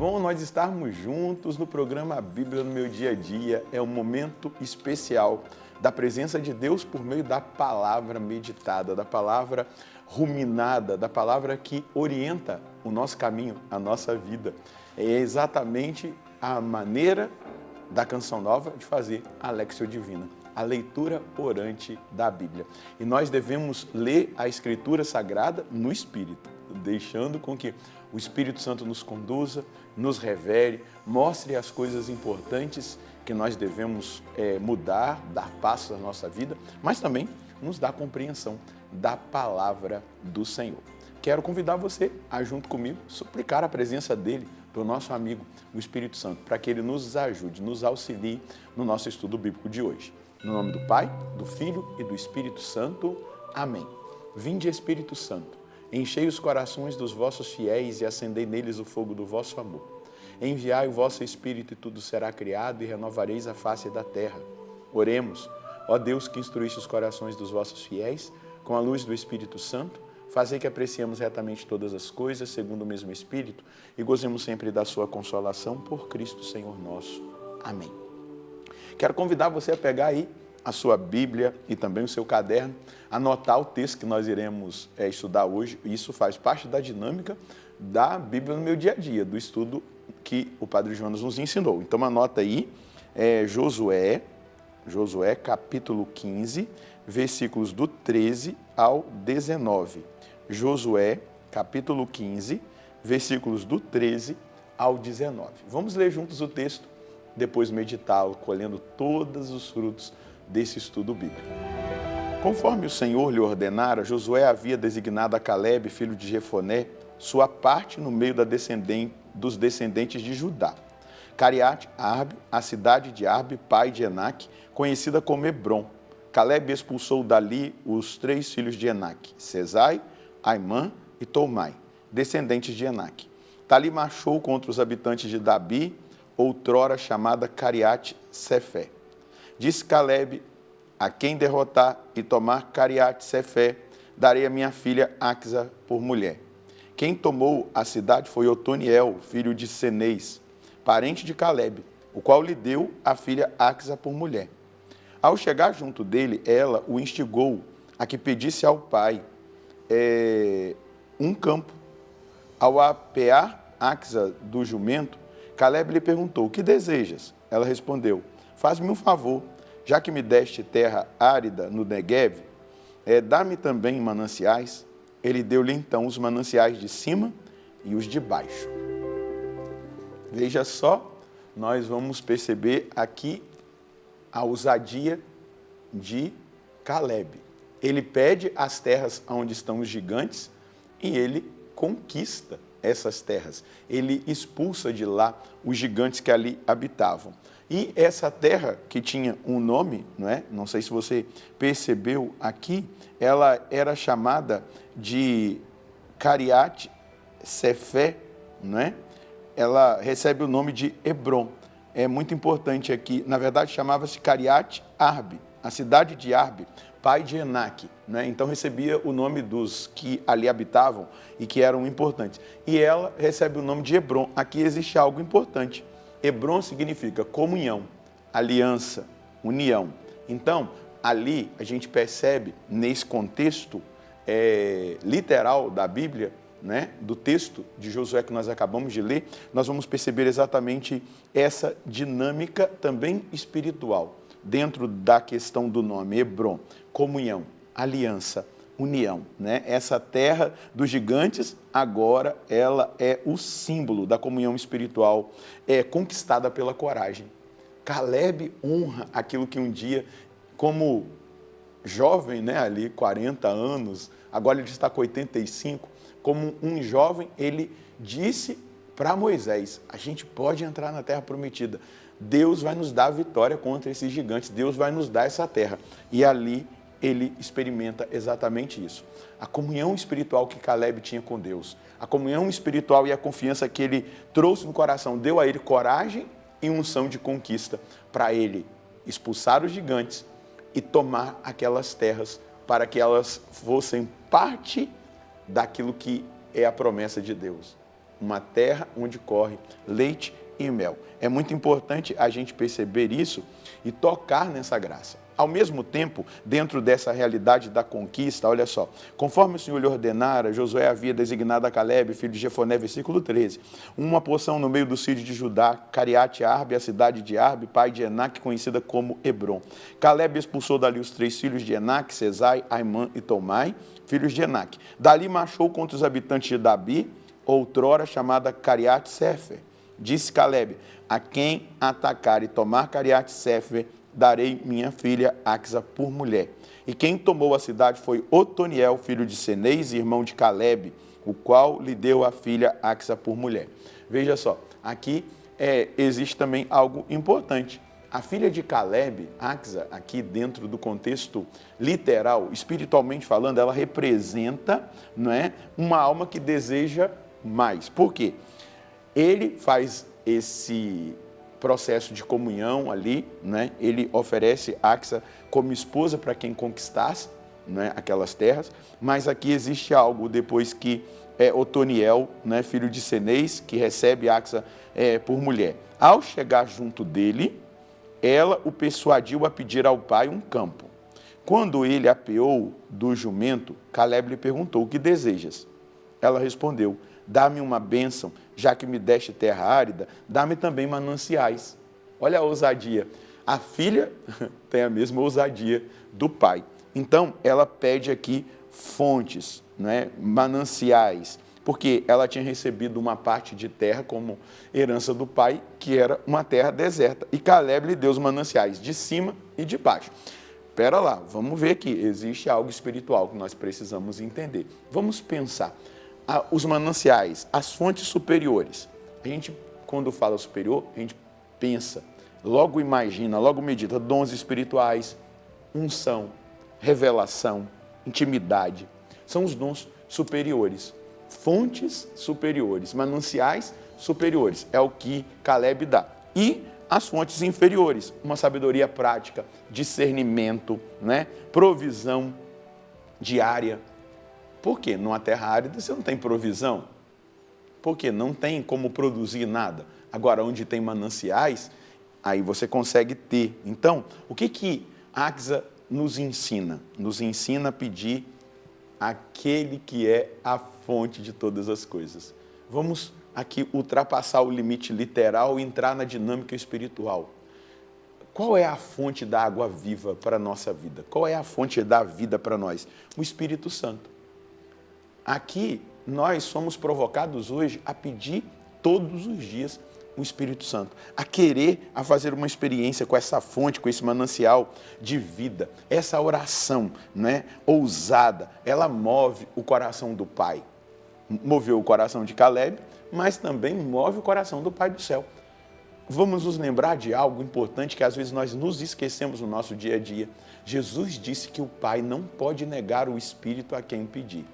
bom nós estarmos juntos no programa A Bíblia no Meu Dia a Dia. É um momento especial da presença de Deus por meio da palavra meditada, da palavra ruminada, da palavra que orienta o nosso caminho, a nossa vida. É exatamente a maneira da Canção Nova de fazer a Lexio Divina, a leitura orante da Bíblia. E nós devemos ler a Escritura Sagrada no Espírito, deixando com que o Espírito Santo nos conduza, nos revele, mostre as coisas importantes que nós devemos mudar, dar passos na nossa vida, mas também nos dá compreensão da palavra do Senhor. Quero convidar você a, junto comigo, suplicar a presença dele, do nosso amigo, o Espírito Santo, para que ele nos ajude, nos auxilie no nosso estudo bíblico de hoje. No nome do Pai, do Filho e do Espírito Santo. Amém. Vinde, Espírito Santo, enchei os corações dos vossos fiéis e acendei neles o fogo do vosso amor. Enviai o vosso Espírito e tudo será criado e renovareis a face da terra. Oremos, ó Deus que instruíste os corações dos vossos fiéis, com a luz do Espírito Santo, fazei que apreciemos retamente todas as coisas, segundo o mesmo Espírito, e gozemos sempre da sua consolação por Cristo Senhor nosso. Amém. Quero convidar você a pegar aí a sua Bíblia e também o seu caderno, anotar o texto que nós iremos estudar hoje. Isso faz parte da dinâmica da Bíblia no meu dia a dia, do estudo que o Padre Jonas nos ensinou. Então anota aí, Josué capítulo 15, versículos do 13 ao 19. Josué capítulo 15, versículos do 13 ao 19. Vamos ler juntos o texto, depois meditá-lo, colhendo todos os frutos desse estudo bíblico. Conforme o Senhor lhe ordenara, Josué havia designado a Calebe, filho de Jefoné, sua parte no meio dos descendentes de Judá. Cariate Arbe, a cidade de Arbe, pai de Enaque, conhecida como Hebrom. Calebe expulsou dali os 3 filhos de Enaque, Sesai, Aimã e Tolmai, descendentes de Enaque. Dali marchou contra os habitantes de Dabi, outrora chamada Cariate Sefé. Disse Calebe: a quem derrotar e tomar Cariate Sefé, darei a minha filha Axa por mulher. Quem tomou a cidade foi Otoniel, filho de Senês, parente de Calebe, o qual lhe deu a filha Axa por mulher. Ao chegar junto dele, ela o instigou a que pedisse ao pai um campo. Ao apear Axa do jumento, Calebe lhe perguntou: o que desejas? Ela respondeu: faz-me um favor, já que me deste terra árida no Neguev, dá-me também mananciais. Ele deu-lhe então os mananciais de cima e os de baixo. Veja só, nós vamos perceber aqui a ousadia de Calebe. Ele pede as terras onde estão os gigantes e ele conquista essas terras. Ele expulsa de lá os gigantes que ali habitavam. E essa terra, que tinha um nome, não sei se você percebeu aqui, ela era chamada de Cariate Sefé, ela recebe o nome de Hebrom. É muito importante aqui, na verdade chamava-se Cariate Arbe, a cidade de Arbe, pai de Enaque, Então recebia o nome dos que ali habitavam e que eram importantes. E ela recebe o nome de Hebrom. Aqui existe algo importante. Hebrom significa comunhão, aliança, união. Então, ali a gente percebe, nesse contexto literal da Bíblia, do texto de Josué que nós acabamos de ler, nós vamos perceber exatamente essa dinâmica também espiritual, dentro da questão do nome Hebrom, comunhão, aliança, união. Essa terra dos gigantes, agora ela é o símbolo da comunhão espiritual, conquistada pela coragem. Calebe honra aquilo que um dia, como jovem, ali 40 anos, agora ele está com 85, como um jovem, ele disse para Moisés: a gente pode entrar na terra prometida. Deus vai nos dar a vitória contra esses gigantes, Deus vai nos dar essa terra. E ali ele experimenta exatamente isso. A comunhão espiritual que Calebe tinha com Deus, a comunhão espiritual e a confiança que ele trouxe no coração, deu a ele coragem e unção de conquista para ele expulsar os gigantes e tomar aquelas terras para que elas fossem parte daquilo que é a promessa de Deus. uma terra onde corre leite e mel. É muito importante a gente perceber isso e tocar nessa graça. Ao mesmo tempo, dentro dessa realidade da conquista, olha só, conforme o Senhor lhe ordenara, Josué havia designado a Calebe, filho de Jefoné, versículo 13, uma porção no meio do sírio de Judá, Cariate Arbe, a cidade de Arbe, pai de Enaque, conhecida como Hebron. Calebe expulsou dali os 3 filhos de Enaque, Sesai, Aimã e Tomai, filhos de Enaque. Dali marchou contra os habitantes de Dabi, outrora chamada Cariate Sefer. Disse Calebe, a quem atacar e tomar Cariate Sefer, darei minha filha Axa por mulher. E quem tomou a cidade foi Otoniel, filho de Senês, irmão de Calebe, o qual lhe deu a filha Axa por mulher. Veja só, aqui existe também algo importante. A filha de Calebe, Axa, aqui dentro do contexto literal, espiritualmente falando, ela representa, não é, uma alma que deseja mais. Por quê? Ele faz esse processo de comunhão ali, né? Ele oferece Axa como esposa para quem conquistasse, né, aquelas terras, mas aqui existe algo depois que Otoniel, né, filho de Senês, que recebe Axa por mulher. Ao chegar junto dele, ela o persuadiu a pedir ao pai um campo. Quando ele apeou do jumento, Calebe lhe perguntou, o que desejas? Ela respondeu, dá-me uma bênção, já que me deste terra árida, dá-me também mananciais. Olha a ousadia. A filha tem a mesma ousadia do pai. Então, ela pede aqui fontes, né, mananciais, porque ela tinha recebido uma parte de terra como herança do pai, que era uma terra deserta. E Calebe lhe deu os mananciais de cima e de baixo. Espera lá, vamos ver aqui. Existe algo espiritual que nós precisamos entender. Vamos pensar. Os mananciais, as fontes superiores. A gente, quando fala superior, a gente pensa, logo imagina, logo medita, dons espirituais, unção, revelação, intimidade. São os dons superiores, fontes superiores, mananciais superiores. É o que Calebe dá. E as fontes inferiores, uma sabedoria prática, discernimento, né? Provisão diária. Por quê? Numa terra árida você não tem provisão. Por quê? Não tem como produzir nada. Agora, onde tem mananciais, aí você consegue ter. Então, o que Axa nos ensina? Nos ensina a pedir aquele que é a fonte de todas as coisas. Vamos aqui ultrapassar o limite literal e entrar na dinâmica espiritual. Qual é a fonte da água viva para a nossa vida? Qual é a fonte da vida para nós? O Espírito Santo. Aqui, nós somos provocados hoje a pedir todos os dias o Espírito Santo, a querer, a fazer uma experiência com essa fonte, com esse manancial de vida. Essa oração, né, ousada, ela move o coração do Pai. Moveu o coração de Calebe, mas também move o coração do Pai do céu. Vamos nos lembrar de algo importante que às vezes nós nos esquecemos no nosso dia a dia. Jesus disse que o Pai não pode negar o Espírito a quem pedir.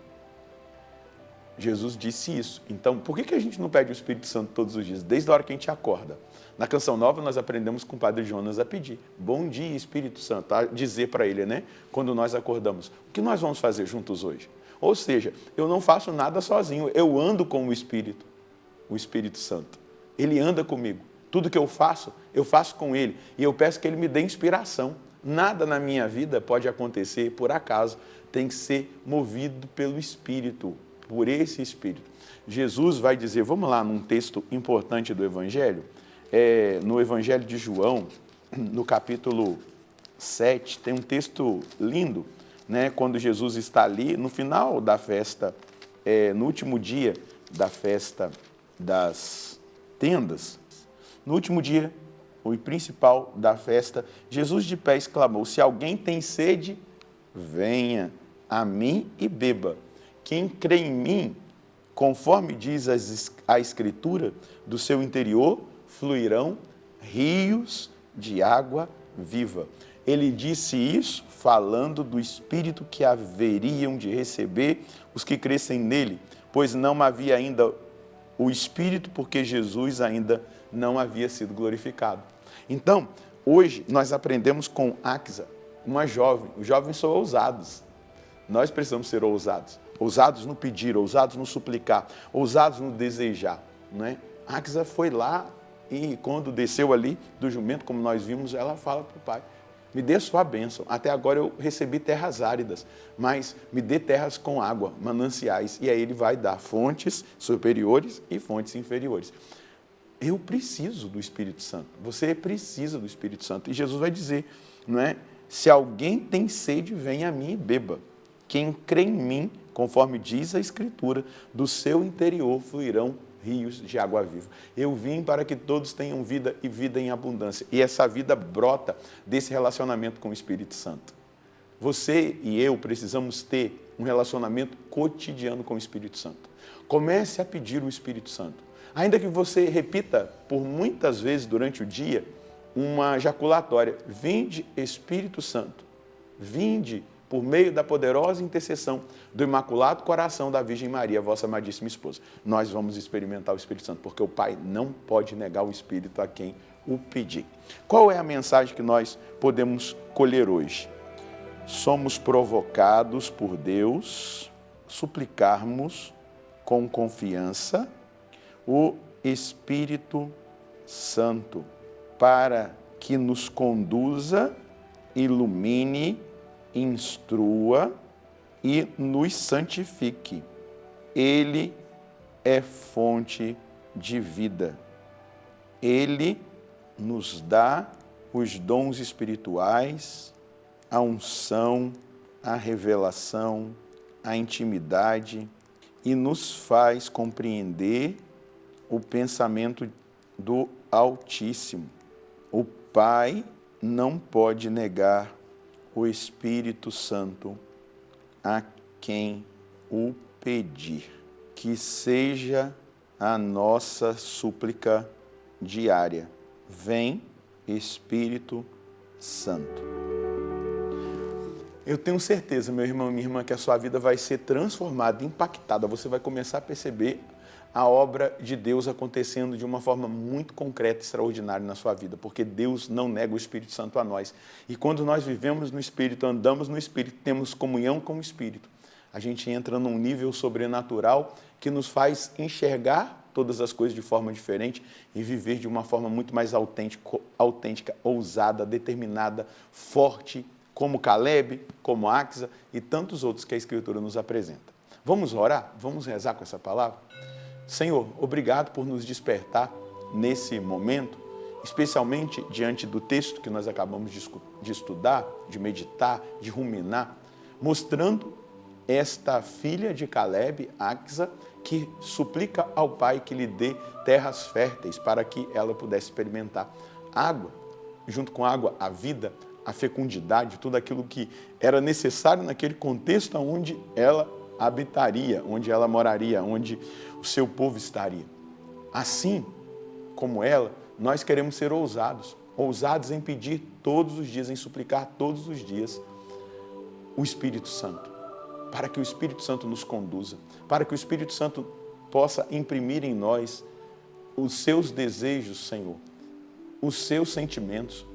Jesus disse isso. Então, por que a gente não pede o Espírito Santo todos os dias? Desde a hora que a gente acorda. Na Canção Nova, nós aprendemos com o Padre Jonas a pedir. Bom dia, Espírito Santo. A dizer para ele, né? Quando nós acordamos. O que nós vamos fazer juntos hoje? Ou seja, eu não faço nada sozinho. Eu ando com o Espírito Santo. Ele anda comigo. Tudo que eu faço com ele. E eu peço que ele me dê inspiração. Nada na minha vida pode acontecer por acaso. Tem que ser movido pelo Espírito. Por esse Espírito. Jesus vai dizer, vamos lá num texto importante do Evangelho, no Evangelho de João, no capítulo 7, tem um texto lindo, né, quando Jesus está ali, no final da festa, no último dia da festa das tendas, no último dia, o principal da festa, Jesus de pé exclamou, se alguém tem sede, venha a mim e beba. Quem crê em mim, conforme diz a Escritura, do seu interior fluirão rios de água viva. Ele disse isso falando do Espírito que haveriam de receber os que crescem nele, pois não havia ainda o Espírito, porque Jesus ainda não havia sido glorificado. Então, hoje nós aprendemos com Axa, uma jovem. Os jovens são ousados. Nós precisamos ser ousados. Ousados no pedir, ousados no suplicar, ousados no desejar, não é? Águisa foi lá e quando desceu ali do jumento, como nós vimos, ela fala para o pai, me dê sua bênção. Até agora eu recebi terras áridas, mas me dê terras com água, mananciais. E aí ele vai dar fontes superiores e fontes inferiores. Eu preciso do Espírito Santo. Você precisa do Espírito Santo. E Jesus vai dizer, não é? Se alguém tem sede, venha a mim e beba. Quem crê em mim, conforme diz a Escritura, do seu interior fluirão rios de água viva. Eu vim para que todos tenham vida e vida em abundância. E essa vida brota desse relacionamento com o Espírito Santo. Você e eu precisamos ter um relacionamento cotidiano com o Espírito Santo. Comece a pedir o Espírito Santo. Ainda que você repita por muitas vezes durante o dia uma jaculatória, vinde Espírito Santo, vinde por meio da poderosa intercessão do Imaculado Coração da Virgem Maria, vossa amadíssima esposa. Nós vamos experimentar o Espírito Santo, porque o Pai não pode negar o Espírito a quem o pedir. Qual é a mensagem que nós podemos colher hoje? Somos provocados por Deus, suplicarmos com confiança o Espírito Santo, para que nos conduza, ilumine, instrua e nos santifique. Ele é fonte de vida. Ele nos dá os dons espirituais, a unção, a revelação, a intimidade e nos faz compreender o pensamento do Altíssimo. O Pai não pode negar o Espírito Santo a quem o pedir. Que seja a nossa súplica diária. Vem, Espírito Santo. Eu tenho certeza, meu irmão e minha irmã, que a sua vida vai ser transformada, impactada. Você vai começar a perceber a obra de Deus acontecendo de uma forma muito concreta e extraordinária na sua vida, porque Deus não nega o Espírito Santo a nós. E quando nós vivemos no Espírito, andamos no Espírito, temos comunhão com o Espírito, a gente entra num nível sobrenatural que nos faz enxergar todas as coisas de forma diferente e viver de uma forma muito mais autêntica, ousada, determinada, forte, como Caleb, como Áquisa e tantos outros que a Escritura nos apresenta. Vamos orar? Vamos rezar com essa palavra? Senhor, obrigado por nos despertar nesse momento, especialmente diante do texto que nós acabamos de estudar, de meditar, de ruminar, mostrando esta filha de Caleb, Áquisa, que suplica ao pai que lhe dê terras férteis para que ela pudesse experimentar água, junto com água, a vida, a fecundidade, tudo aquilo que era necessário naquele contexto onde ela habitaria, onde ela moraria, onde o seu povo estaria. Assim como ela, nós queremos ser ousados em pedir todos os dias, em suplicar todos os dias o Espírito Santo, para que o Espírito Santo nos conduza, para que o Espírito Santo possa imprimir em nós os seus desejos, Senhor, os seus sentimentos,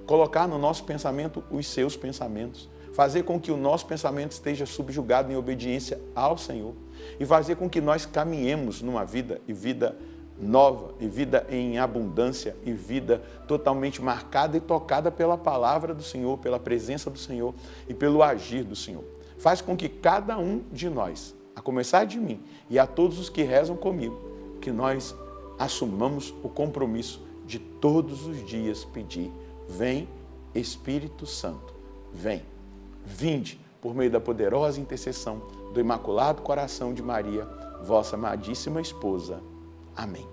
colocar no nosso pensamento os seus pensamentos, fazer com que o nosso pensamento esteja subjugado em obediência ao Senhor e fazer com que nós caminhemos numa vida e vida nova, e vida em abundância, e vida totalmente marcada e tocada pela palavra do Senhor, pela presença do Senhor e pelo agir do Senhor. Faz com que cada um de nós, a começar de mim e a todos os que rezam comigo, que nós assumamos o compromisso de todos os dias pedir: vem, Espírito Santo, vem. Vinde, por meio da poderosa intercessão do Imaculado Coração de Maria, vossa amadíssima esposa. Amém.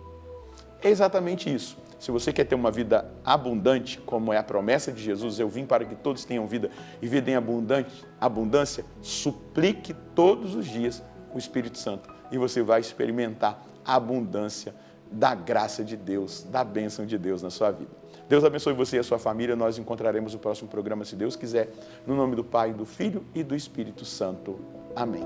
É exatamente isso. Se você quer ter uma vida abundante, como é a promessa de Jesus, eu vim para que todos tenham vida e vida em abundância, suplique todos os dias o Espírito Santo e você vai experimentar a abundância da graça de Deus, da bênção de Deus na sua vida. Deus abençoe você e a sua família. Nós encontraremos no próximo programa, se Deus quiser, no nome do Pai, do Filho e do Espírito Santo. Amém.